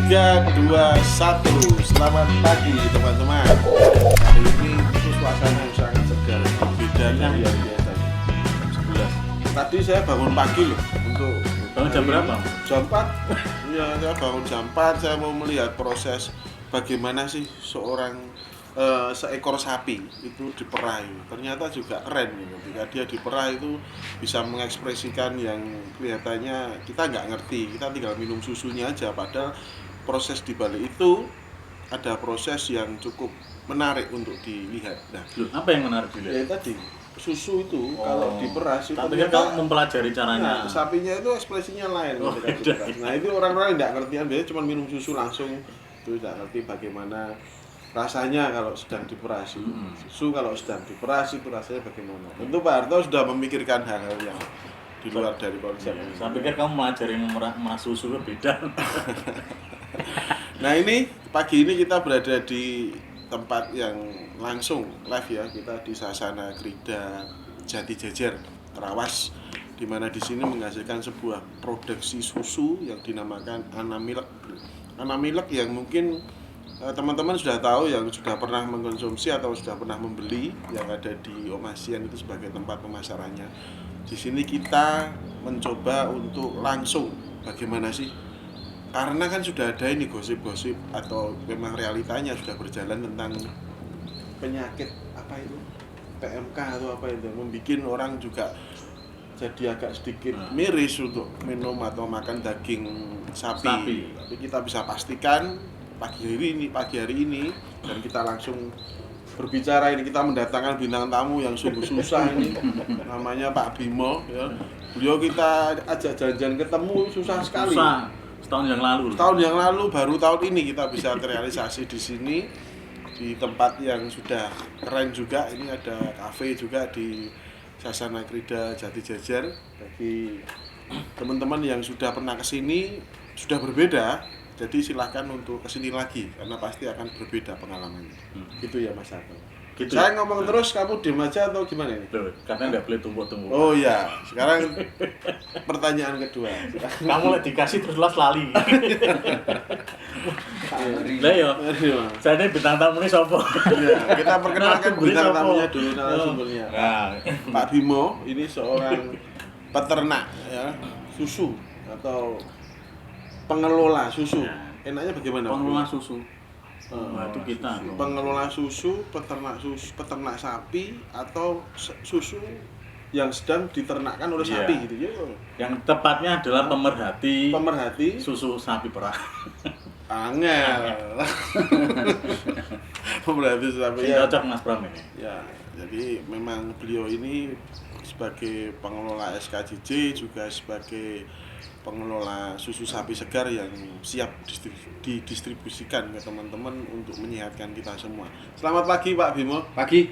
Tiga, dua, satu. Selamat pagi teman-teman. Hari ini itu suasana yang sangat segar, beda dari yang biasanya. Jam 11. Tadi saya bangun pagi loh untuk bangun jam berapa? Jam 4. Iya, saya bangun jam 4. Saya mau melihat proses bagaimana sih seekor sapi itu diperai. Ternyata juga keren gitu. Ketika dia diperai itu bisa mengekspresikan yang kelihatannya kita nggak ngerti. Kita tinggal minum susunya aja, padahal proses di balik itu ada proses yang cukup menarik untuk dilihat. Nah, apa yang menarik dilihat? Ya tadi susu itu kalau diperas itu tapi kan kamu mempelajari caranya. Nah, sapinya itu ekspresinya lain ketika diperas. Nah, itu orang-orang yang nggak ngertian biasanya cuma minum susu langsung, itu nggak ngerti bagaimana rasanya kalau sedang diperas. Susu kalau sedang diperas itu rasanya bagaimana. Tentu Pak Harto sudah memikirkan hal-hal yang di luar dari konsep. Saya pikir kamu mengajari memerah susu itu beda. Nah, ini pagi ini kita berada di tempat yang langsung live ya, kita di Sasana Krida Jati Jajar Trawas, di mana di sini menghasilkan sebuah produksi susu yang dinamakan Anamilk. Anamilk yang mungkin teman-teman sudah tahu, yang sudah pernah mengkonsumsi atau sudah pernah membeli, yang ada di Om Asian itu sebagai tempat pemasarannya. Di sini kita mencoba untuk langsung bagaimana sih, karena kan sudah ada ini gosip-gosip atau memang realitanya sudah berjalan tentang penyakit apa itu PMK atau apa itu, membuat orang juga jadi agak sedikit miris untuk minum atau makan daging sapi. Tapi kita bisa pastikan pagi hari ini dan kita langsung berbicara ini, kita mendatangkan bintang tamu yang sungguh susah ini, namanya Pak Bimo ya. Beliau kita ajak jalan-jalan ketemu susah sekali. Setahun yang lalu baru tahun ini kita bisa terrealisasi di sini, di tempat yang sudah keren juga. Ini ada kafe juga di Sasana Krida Jati Jajar. Bagi teman-teman yang sudah pernah kesini sudah berbeda, jadi silahkan untuk kesini lagi karena pasti akan berbeda pengalamannya. Gitu ya Mas Harto. Gitu. Saya ngomong terus, kamu diem aja atau gimana ini? Loh, karena nggak boleh tunggu-tunggu. Oh iya, sekarang pertanyaan kedua. Kamu dikasih terus lali. Lah yo. Saya bintang tamu ini sopo? Ya, kita perkenalkan bintang tamunya dulu, narasumbernya. Nah, Pak Bimo ini seorang peternak ya, susu atau pengelola susu. Enaknya bagaimana? Pengelola susu. Itu kita pengelola susu, peternak sapi atau susu yang sedang diternakkan oleh sapi gitu ya. Yang tepatnya adalah pemerhati susu sapi perah. Angel. Pemerhati sapi ya. Cocok Mas Pram ini. Ya, jadi memang beliau ini sebagai pengelola SKJJ juga sebagai pengelola susu sapi segar yang siap didistribusikan ke teman-teman untuk menyehatkan kita semua. Selamat pagi Pak Bimo. Pagi.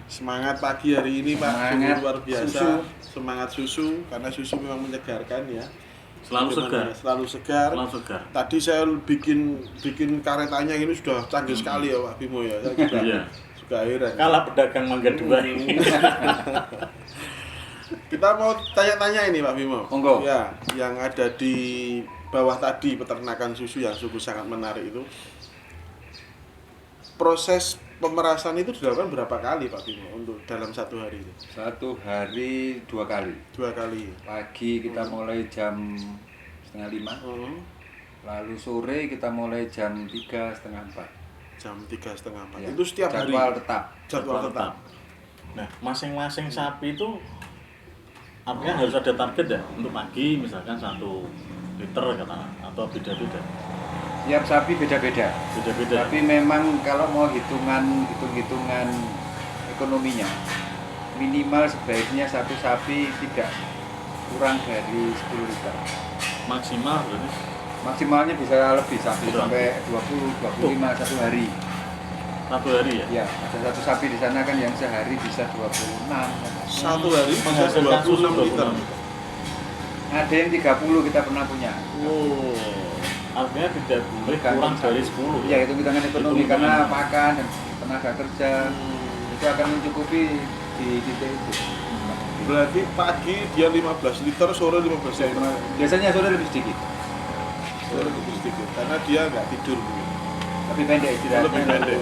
Semangat pagi hari ini Pak, sungguh luar biasa. Semangat susu, karena susu memang menyegarkan ya. Selalu segar. tadi saya bikin karetanya ini sudah canggih sekali ya Pak Bimo ya. Saya juga heran. Kalah pedagang Mangga 2 ini. Kita mau tanya-tanya ini Pak Bimo. Monggo. Ya, yang ada di bawah tadi peternakan susu yang sungguh sangat menarik itu. Proses pemerasan itu dilakukan berapa kali Pak Bimo untuk dalam satu hari itu? Satu hari 2 kali. 2 kali. Pagi kita mulai jam 4:30. Lalu sore kita mulai jam 3:30. Jam 3:30. Ya. Itu setiap hari. Jadwal tetap. Nah, masing-masing sapi itu artinya harus ada target ya untuk pagi misalkan 1 liter katakan atau beda-beda. Tiap sapi beda-beda. Beda-beda. Tapi memang kalau mau hitungan ekonominya, minimal sebaiknya satu sapi tidak kurang dari 10 liter. Maksimal berarti Maksimalnya bisa lebih sapi sampai 20-25 satu hari. Satu hari ya? Ya, ada satu sapi di sana kan yang sehari bisa 26. Satu hari bisa menghasilkan 26 liter. Ada yang 30 kita pernah punya. Oh. Artinya tidak boleh kurang dari 10 ya? Ya, hitungan ekonomi karena makan dan tenaga kerja itu akan mencukupi di titik itu. Berarti pagi dia 15 liter, sore 15 liter. Biasanya sore lebih sedikit. Sore lebih sedikit karena dia nggak tidur dulu. Lebih pendek istirahatnya. Lebih pendek.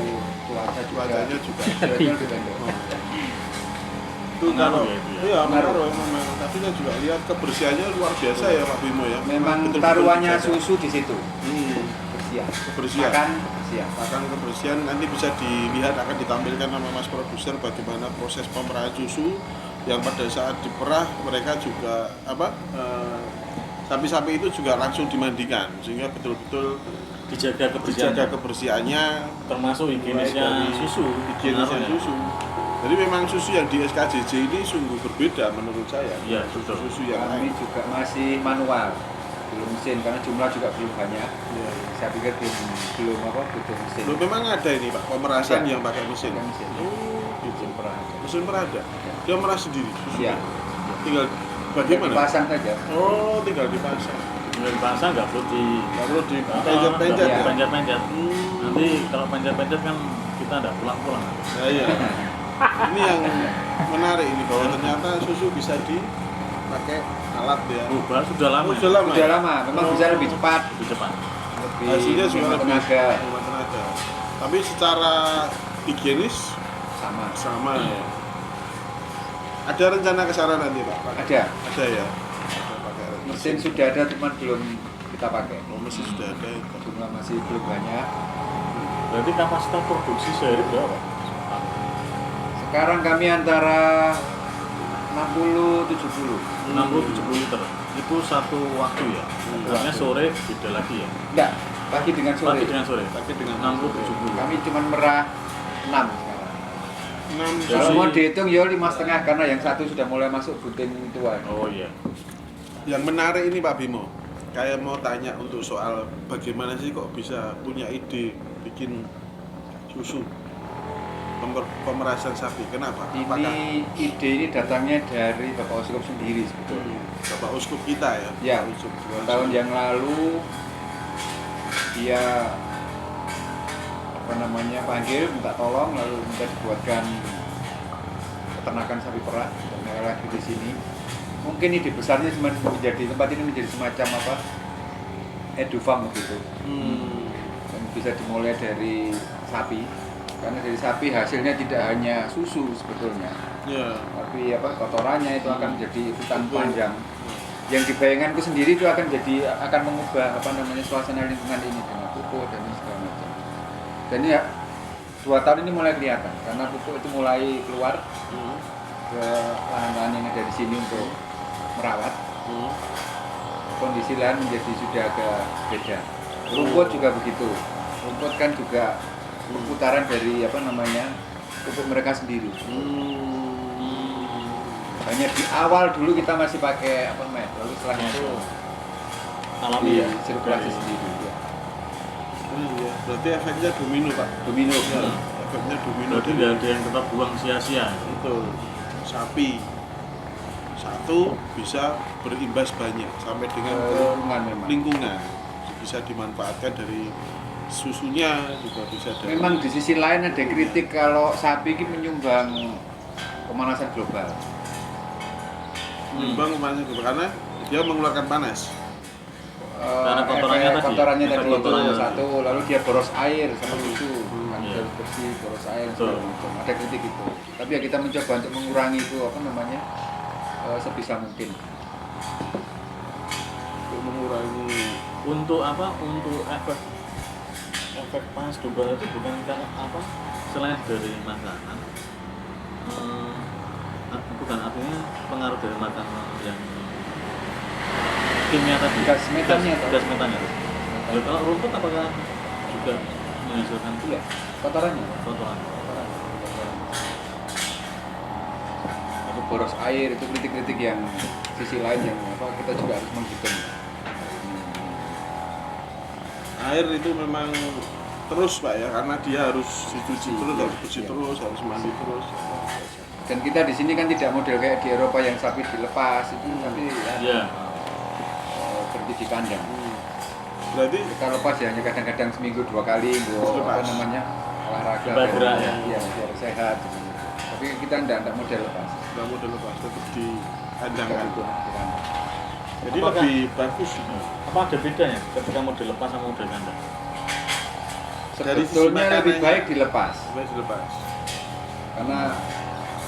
Cuacanya juga. Lebih pendek. Itu kalau iya Pengaruh. memang. Tapi saya juga lihat kebersihannya luar biasa ya Pak Bimo ya. Memang betul-betul taruhannya dijaga. susu di situ. Kebersihan. Kebersihan. Makan Kebersihan nanti bisa dilihat akan ditampilkan sama Mas Produser bagaimana proses pemerahan susu yang pada saat diperah mereka juga sapi-sapi itu juga langsung dimandikan sehingga betul-betul dijaga kebersihannya termasuk higienisnya susu. Higienisnya susu. Jadi memang susu yang di SKJJ ini sungguh berbeda menurut saya. Iya, betul. Susu yang Kami lain. juga masih manual, belum mesin karena jumlah juga belum banyak. Ya. Saya pikir belum butuh mesin. Loh, memang ada ini Pak pemerasan Ada. yang pakai mesin. Pakai mesin. Oh, gitu. Perah. Mesin perah ada. Dia merah sendiri. Iya. Tinggal bagaimana? Pasang saja. Oh, tinggal dipasang. Tinggal dipasang nggak perlu Nggak perlu nggak dipencet-pencet ya. perlu pencet-pencet. Nanti kalau pencet-pencet kan kita nggak pulang-pulang. Nah, iya. Ini yang menarik ini bahwa ternyata susu bisa dipakai alat ya. Berubah sudah lama. Sudah lama. Sudah lama, memang bisa lebih cepat, Lebih cepat. lebih Hasilnya juga menghemat lebih tenaga. menghemat tenaga. Tapi secara higienis Sama. sama ya. Ada rencana ke sana nanti Pak? Ada. Ada ya. Pakai Mesin sudah ada, cuman belum kita pakai. Oh, mesin sudah ada. Ya. Jumlah masih belum banyak. Berarti kapasitas produksi sehari berapa? Sekarang kami antara 60-70. 60-70 liter. Itu satu waktu ya. Karena sore beda lagi ya. Enggak, pagi dengan sore. Pagi dengan sore. Tapi dengan 60-70. Kami cuma merah 6 sekarang. 6 Kalau susu. mau dihitung ya 5,5 karena yang satu sudah mulai masuk bunting tua. Oh iya. Yang menarik ini Pak Bimo, kayak mau tanya untuk soal bagaimana sih kok bisa punya ide bikin susu pemerasan sapi. Kenapa? Ini ide ini datangnya dari Bapak Uskup sendiri sebetulnya. Bapak Uskup kita ya? Ya, Bapak Uskup. 2 tahun yang lalu dia panggil minta tolong lalu minta dibuatkan peternakan sapi perah dan lagi di sini. Mungkin ide besarnya cuma menjadi tempat ini menjadi semacam edufarm begitu. Dan bisa dimulai dari sapi. Karena dari sapi hasilnya tidak hanya susu sebetulnya, Ya. tapi kotorannya itu akan menjadi hutan panjang. Yang di bayanganku sendiri itu akan mengubah suasana lingkungan ini dengan pupuk dan segala macam. Dan ini 2 tahun ini mulai kelihatan karena pupuk itu mulai keluar ke lahan-lahan yang ada di sini untuk merawat. Kondisi lahan menjadi sudah agak beda. Rumput juga begitu. Rumput kan juga perputaran dari pupuk mereka sendiri. Hanya di awal dulu kita masih pakai met, lalu setelah itu alami ya. sirkulasi sendiri. Ya. Iya. Berarti efeknya domino Pak. Domino. Ya. Efeknya domino. Berarti nggak ada yang kita buang sia-sia. Itu sapi satu bisa berimbas banyak sampai dengan ke Lingkungan memang. lingkungan. bisa dimanfaatkan dari susunya, juga bisa dari Memang di sisi lain ada kritik kalau sapi ini menyumbang pemanasan global. menyumbang pemanasan global karena dia mengeluarkan panas. Karena kotorannya Efek tadi. kotorannya Efek tadi itu kotorannya. satu, lalu dia boros air sama susu, kan Iya. harus bersih, boros air Betul. segala macam. Ada kritik itu. Tapi ya kita mencoba untuk mengurangi itu apa namanya sebisa mungkin. Untuk mengurangi Untuk apa? Untuk efek panas global itu bukan karena apa? Selain dari makanan, bukan artinya pengaruh dari makanan yang kimia tadi. Gas metannya atau? Gas metannya. Ya, kalau rumput apakah juga menghasilkan Iya, kotorannya. kotoran? Atau boros air itu kritik-kritik yang sisi lain yang apa kita juga harus menghitung. air itu memang terus Pak ya, karena dia harus dicuci terus, harus bersih Iya. terus, harus mandi terus. Dan kita di sini kan tidak model kayak di Eropa yang sapi dilepas itu, tapi ya, Iya. berhenti di kandang. Berarti Kita lepas ya hanya kadang-kadang seminggu 2 kali buat apa Lepas. namanya olahraga Supaya gerak ya. Iya, biar sehat gitu. Tapi kita enggak model lepas. nggak mau dilepas, tetap di kandang Kita kan. butuh di kandang. Jadi Apakah- lebih bagus. Apa ada bedanya ketika mau dilepas sama mau di kandang? Dari sisi Sebetulnya lebih makanannya. baik dilepas Lebih dilepas. karena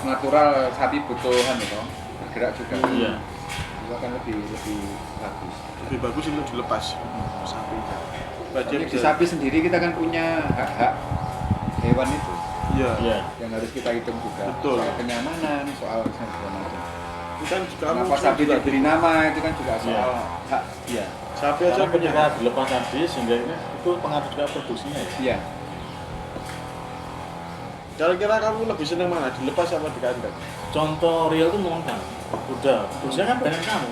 natural sapi butuh bergerak juga. Iya. Itu akan lebih bagus. Lebih bagus untuk dilepas sapinya. Supaya dia Tapi di bisa- sapi sendiri kita kan punya hak-hak hewan itu Iya. Iya. yang harus kita hitung juga. Betul. Soal kenyamanan, soal segala macam. Itu kan kamu Kenapa sapi juga diberi nama itu kan juga soal Iya. hak dia. sapi aja Karena punya. ketika dilepas tadi sehingga ini itu pengaruh juga produksinya ya. Iya. Kira-kira kamu lebih senang mana, dilepas apa di kandang? Contoh real tuh montan. Udah, produksinya kan banyak kamu.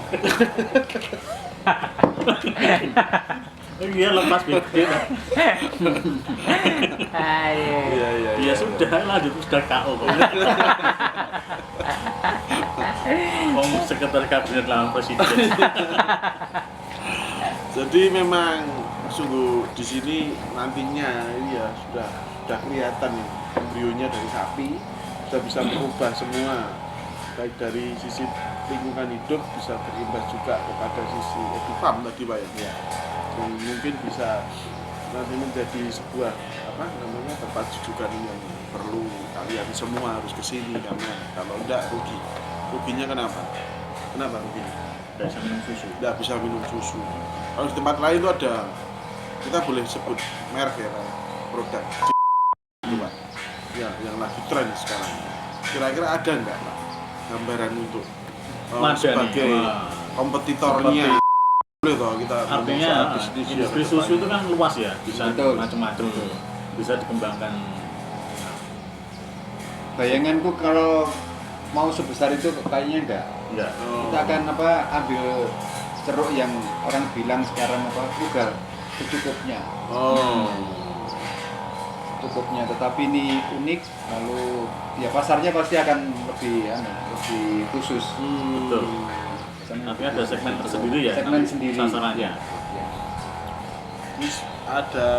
Iya lepas bikin. Aduh. Iya. Ya sudah lanjut sudah KO kok. Om sekretaris kabinet lawan presiden. Jadi memang sungguh di sini nantinya ya sudah kelihatan nih embrionya dari sapi sudah bisa berubah semua, baik dari sisi lingkungan hidup bisa berimbas juga kepada sisi edufam tadi Pak ya. Dan mungkin bisa nanti menjadi sebuah tempat jujukan yang perlu kalian semua harus kesini, karena kalau enggak ruginya kenapa ruginya? Tidak bisa minum susu. Nggak bisa minum susu. Kalau di tempat lain itu ada, kita boleh sebut merek ya Pak, produk itu Pak ya, yang lagi tren sekarang. Kira-kira ada nggak Pak gambaran untuk Ada sebagai nih, wah. kompetitornya? Boleh toh kita Artinya ngomong soal bisnis ya industri ke susu depan. itu kan luas ya, bisa Betul. macam-macam tuh. Bisa dikembangkan. Bayanganku kalau mau sebesar itu kayaknya enggak. Enggak. Oh. Kita akan ambil ceruk yang orang bilang sekarang ugal secukupnya. Oh. Cukupnya, tetapi ini unik, lalu ya pasarnya pasti akan lebih khusus. Betul. Artinya ada segmen tersendiri ya. Segmen nanti sendiri. Sasarannya. Ya. Ada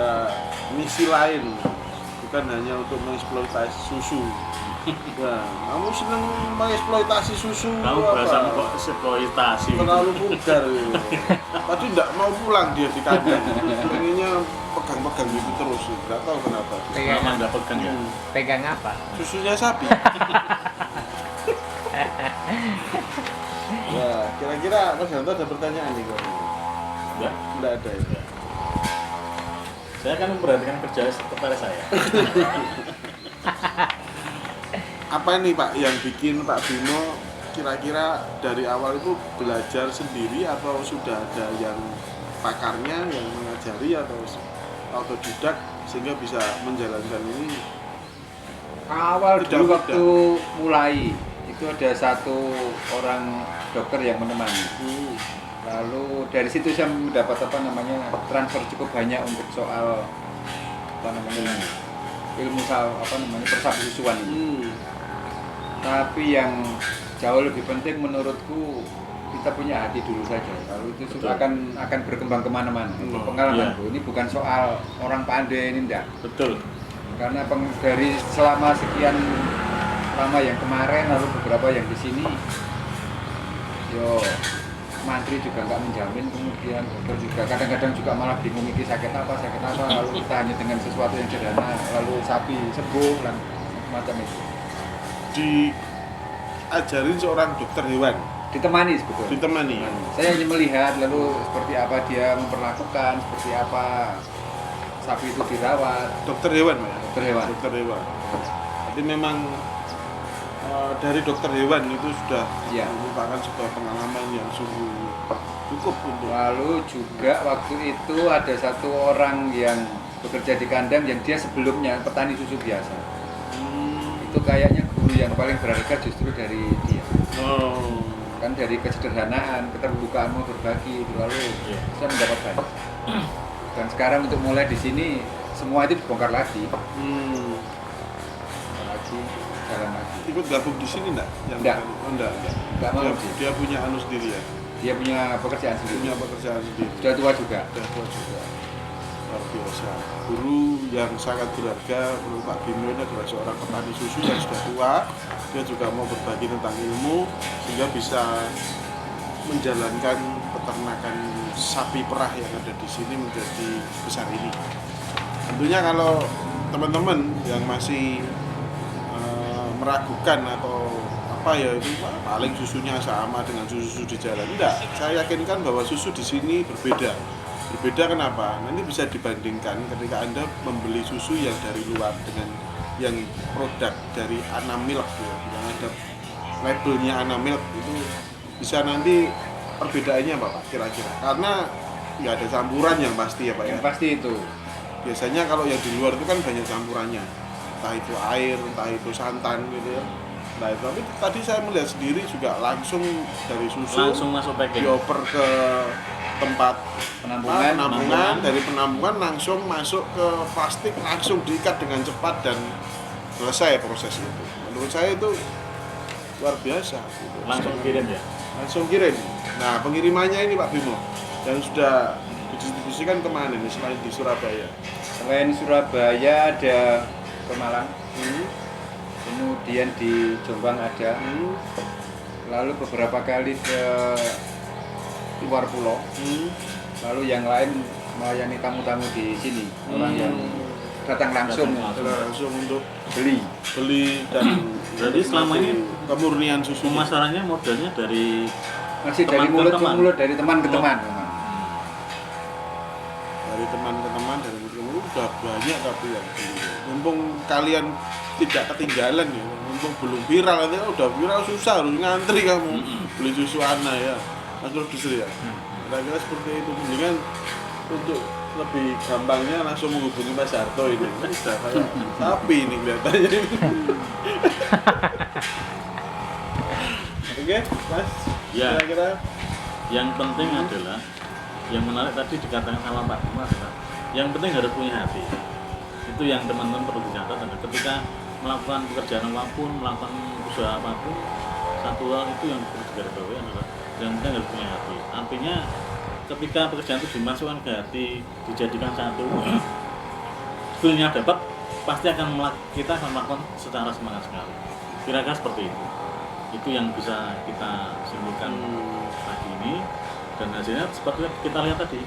misi lain, bukan hanya untuk mengeksploitasi susu. Wah, kamu seneng mengeksploitasi susu Kamu apa? bahasa kok eksploitasi. Terlalu vulgar ya. Tadi tidak mau pulang dia di kandang. Pengennya pegang-pegang gitu terus, nggak tahu kenapa. Lama nggak pegang ya. Pegang apa? Susunya sapi. Nah, kira-kira Mas Hanto ada pertanyaan nih kok? Enggak. Nggak ada ya. Saya akan memperhatikan kerja sekretaris saya. Apa ini Pak yang bikin Pak Bimo kira-kira dari awal itu belajar sendiri atau sudah ada yang pakarnya yang mengajari atau autodidak sehingga bisa menjalankan ini? Awal Tidak dulu mudah. waktu mulai itu ada satu orang dokter yang menemani. Lalu dari situ saya mendapat transfer cukup banyak untuk soal ilmu persapi susuan ini. Tapi yang jauh lebih penting menurutku kita punya hati dulu saja. Kalau itu Betul. akan berkembang kemana-mana. Itu Oh, pengalaman, iya. Bu. Ini bukan soal orang pandai ini enggak. Betul. Karena dari selama sekian lama yang kemarin lalu beberapa yang di sini, yo mantri juga nggak menjamin, kemudian dokter juga kadang-kadang juga malah bingung ini sakit apa, lalu kita hanya dengan sesuatu yang sederhana, lalu sapi sembuh dan macam itu. Diajarin seorang dokter hewan, Ditemani sebetulnya. ditemani. Saya hanya melihat lalu seperti apa dia memperlakukan, seperti apa sapi itu dirawat. Dokter hewan, Pak, ya? Dokter hewan. Dokter hewan. Jadi memang dari dokter hewan itu sudah Iya. merupakan sebuah pengalaman yang sungguh cukup untuk Lalu juga waktu itu ada satu orang yang bekerja di kandang yang dia sebelumnya petani susu biasa. Itu kayaknya guru yang paling berharga justru dari dia. oh, Kan dari kesederhanaan, keterbukaan mau berbagi, lalu Iya. saya mendapat banyak. Dan sekarang untuk mulai di sini semua itu dibongkar lagi, hmm. jalan lagi. Ikut gabung di sini enggak? Enggak. Oh, enggak. Enggak mau Dia, sih. dia punya anu sendiri ya. Dia punya pekerjaan sendiri. Punya pekerjaan sendiri. Sudah tua juga. Sudah tua juga. Luar biasa. Guru yang sangat berharga menurut Pak Bimo ini adalah seorang petani susu yang sudah tua. Dia juga mau berbagi tentang ilmu sehingga bisa menjalankan peternakan sapi perah yang ada di sini menjadi besar ini. Tentunya kalau teman-teman yang masih meragukan atau apa ya itu paling susunya sama dengan susu di jalan, enggak. Saya yakinkan bahwa susu di sini berbeda. Berbeda kenapa? Nanti bisa dibandingkan ketika Anda membeli susu yang dari luar dengan yang produk dari Anamilk ya, yang ada labelnya Anamilk itu bisa nanti perbedaannya apa Pak kira-kira? Karena nggak ada campuran yang pasti ya Pak ya. Yang pasti itu. Biasanya kalau yang di luar itu kan banyak campurannya, entah itu air, entah itu santan gitu ya. Nah itu, tapi tadi saya melihat sendiri juga langsung dari susu Langsung masuk packing. dioper ke tempat Penampungan. dari penampungan langsung masuk ke plastik, langsung diikat dengan cepat dan selesai proses itu. Menurut saya itu luar biasa gitu. Langsung kirim ya. Langsung kirim. Nah pengirimannya ini Pak Bimo yang sudah didistribusikan kemana nih selain di Surabaya? Selain Surabaya ada ke Malang, kemudian di Jombang ada, lalu beberapa kali ke luar pulau, lalu yang lain melayani tamu-tamu di sini, orang yang datang langsung Langsung untuk beli. dan Berarti selama ini kemurnian susu Pemasarannya modelnya dari Masih Teman dari ke mulut ke teman. mulut, dari teman ke teman. dari teman ke teman dari mulut ke mulut udah banyak tapi yang beli. Mumpung kalian tidak ketinggalan ya, mumpung belum viral nanti udah viral susah harus ngantri kamu beli susu Ana ya, Mas Produser ya. Kira-kira seperti itu, mendingan untuk lebih gampangnya langsung menghubungi Mas Harto ini. Sudah kayak sapi ini kelihatannya ini. Oke, Mas. Ya. Kira-kira yang penting adalah yang menarik tadi dikatakan sama Pak Bima adalah yang penting harus punya hati. Itu yang teman-teman perlu dicatat adalah ketika melakukan pekerjaan apapun, melakukan usaha apapun, satu hal itu yang perlu digarisbawahi adalah yang penting harus punya hati. Artinya ketika pekerjaan itu dimasukkan ke hati, dijadikan satu, skillnya dapat, pasti kita akan melakukan secara semangat sekali. Kira-kira seperti itu. Itu yang bisa kita simpulkan pagi ini, dan hasilnya seperti kita lihat tadi,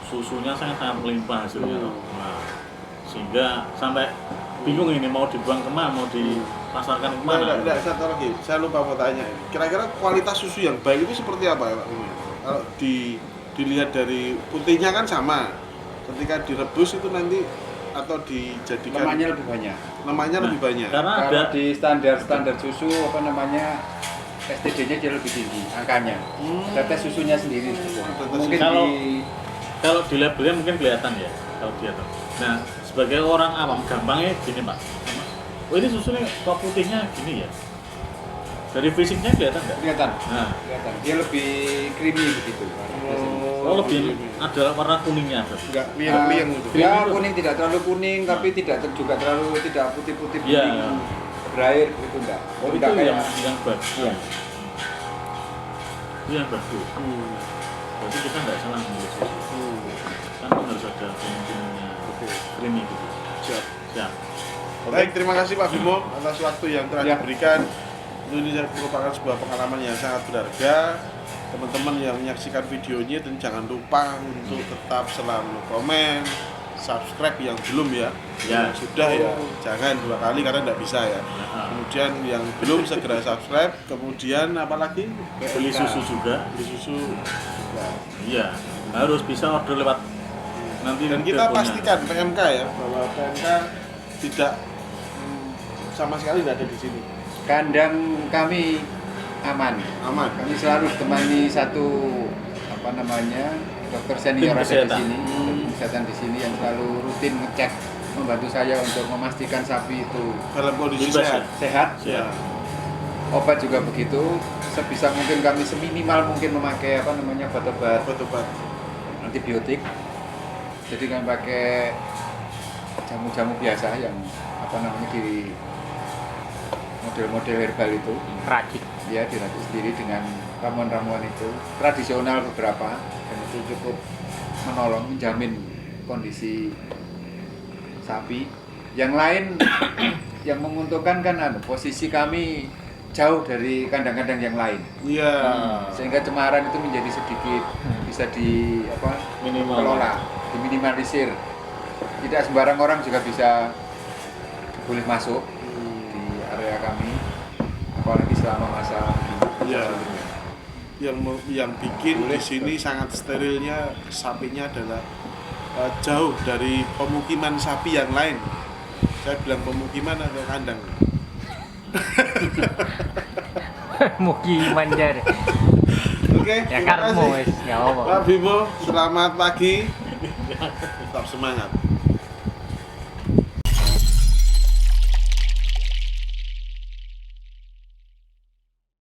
susunya sangat melimpah hasilnya. Nah, sehingga sampai bingung ini mau dibuang kemana, mau dipasarkan kemana. Tidak, satu lagi, saya lupa mau tanya. Kira-kira kualitas susu yang baik itu seperti apa ya Pak? Kalau dilihat dari putihnya kan sama, ketika direbus itu nanti atau dijadikan Lemaknya lebih banyak. lemaknya Nah, lebih banyak. Karena ada Kalau di standar susu apa namanya STD-nya jauh lebih tinggi angkanya. Tetes susunya sendiri. Mungkin Kalau- di kalau di labelnya mungkin kelihatan ya, kalau dia tuh. Nah, sebagai orang awam gampangnya gini Pak. Oh ini susunya kok putihnya gini ya? Dari fisiknya kelihatan nggak? kelihatan. Nah, Kelihatan. Dia lebih creamy begitu. oh lebih ada warna kuningnya berarti. Enggak liang-liang gitu. Ya kuning tidak terlalu kuning tapi juga terlalu tidak putih-putih Iya. kuning berair gitu enggak. Oh itu Enggak yang bagus. Iya. itu yang bagus. Berarti kita nggak salah memilih susu. Kan harus ada pemimpinnya creamy gitu. Siap. Siap. Baik, terima kasih Pak Bimo atas waktu yang telah Ya. diberikan. Ini merupakan sebuah pengalaman yang sangat berharga. Teman-teman yang menyaksikan videonya dan jangan lupa untuk tetap selalu komen, subscribe yang belum ya. Ya. Yang sudah ya, jangan 2 kali karena tidak bisa ya. Kemudian yang belum segera subscribe. Kemudian apalagi Beli susu juga. beli susu. Nah, Iya, harus bisa order lewat nanti dan kita teleponnya. pastikan PMK ya bahwa PMK tidak sama sekali tidak ada di sini. Kandang kami aman. Aman. Kami selalu ditemani satu dokter senior Tim ada di kesehatan. sini, tim kesehatan di sini yang selalu rutin ngecek, membantu saya untuk memastikan sapi itu Dalam kondisi Bebas sehat. sehat. Ya. Obat juga begitu. Sebisa mungkin kami seminimal mungkin memakai obat-obat Obat-obat. antibiotik. Jadi kami pakai jamu-jamu biasa yang di model-model herbal itu. Racik. Ya, diracik sendiri dengan ramuan-ramuan itu tradisional beberapa, dan itu cukup menolong, menjamin kondisi sapi. Yang lain yang menguntungkan kan posisi kami jauh dari kandang-kandang yang lain, Iya. sehingga cemaran itu menjadi sedikit bisa Minimal. dikelola, diminimalisir. Tidak sembarang orang juga bisa boleh masuk di area kami, apalagi selama masa Iya. Yang bikin di sini sangat sterilnya sapinya adalah jauh dari pemukiman sapi yang lain. Saya bilang pemukiman atau kandang. Mukiman jar. Oke, Ya terima karmo kasih. wis, enggak apa-apa. Pak Bimo, selamat pagi. Tetap semangat.